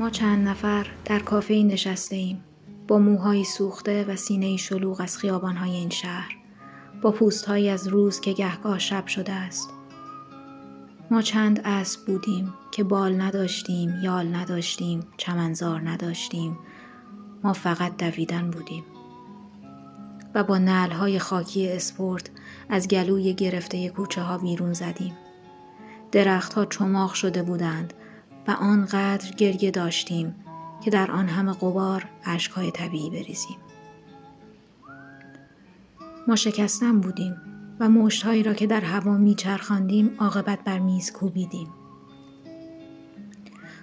ما چند نفر در کافه‌ای نشسته ایم با موهایی سوخته و سینه‌ای شلوغ از خیابان‌های این شهر، با پوست‌هایی از روز که گهگاه شب شده است. ما چند اسب بودیم که بال نداشتیم، یال نداشتیم، چمنزار نداشتیم. ما فقط دویدن بودیم و با نعل‌های خاکی اسپورت از گلوی گرفته کوچه‌ها بیرون زدیم. درخت‌ها چماق شده بودند و آنقدر گریه داشتیم که در آن همه غبار اشک‌های طبیعی بریزیم. ما شکستن بودیم و مشت‌هایی را که در هوا میچرخاندیم عاقبت بر میز کوبیدیم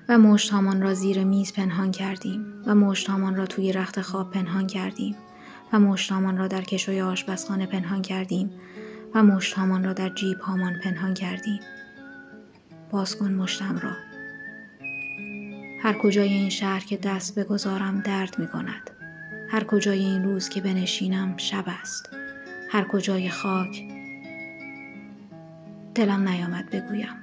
و مشت‌هامان را زیر میز پنهان کردیم و مشت‌هامان را توی رخت خواب پنهان کردیم و مشت‌هامان را در کشوی آشپزخانه پنهان کردیم و مشت‌هامان را در جیب‌هامان پنهان کردیم. باز کن مشتم را. هر کجای این شهر که دست بگذارم درد می کند. هر کجای این روز که بنشینم شب است. هر کجای خاک دلم نیامد بگویم.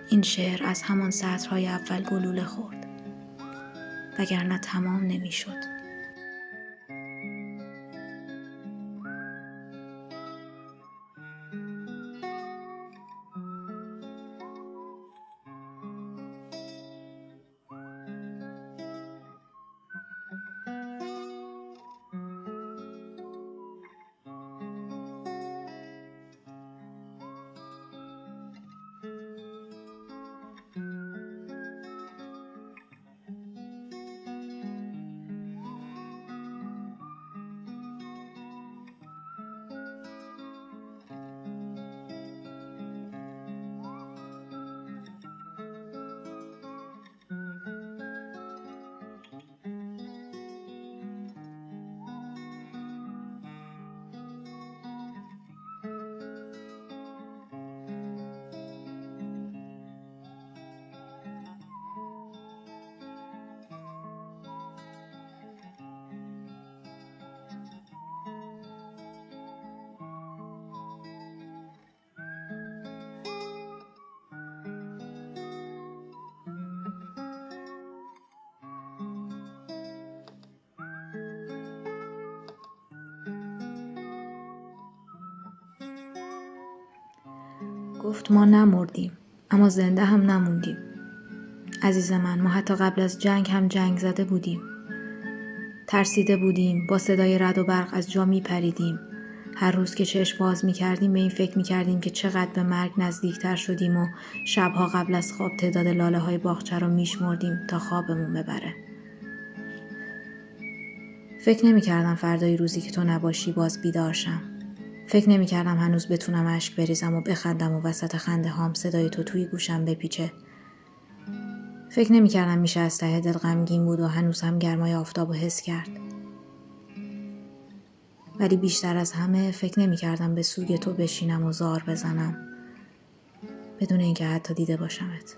این شعر از همان سطرهای اول گلوله خورد، وگرنه تمام نمی شد. گفت ما نمردیم، اما زنده هم نموندیم. عزیز من، ما حتی قبل از جنگ هم جنگ زده بودیم. ترسیده بودیم، با صدای رعد و برق از جا می پریدیم. هر روز که چشم باز می کردیم به این فکر می کردیم که چقدر به مرگ نزدیکتر شدیم و شبها قبل از خواب تعداد لاله های باغچه رو می شمردیم تا خوابمون ببره. فکر نمی کردم فردای روزی که تو نباشی باز بیدار شم. فکر نمی کردم هنوز بتونم اشک بریزم و بخندم و وسط خنده هام صدای تو توی گوشم بپیچه. فکر نمی کردم میشه از ته دل غمگین بود و هنوز هم گرمای آفتابو حس کرد. ولی بیشتر از همه فکر نمی کردم به سوی تو بشینم و زار بزنم بدون اینکه حتی دیده باشمت.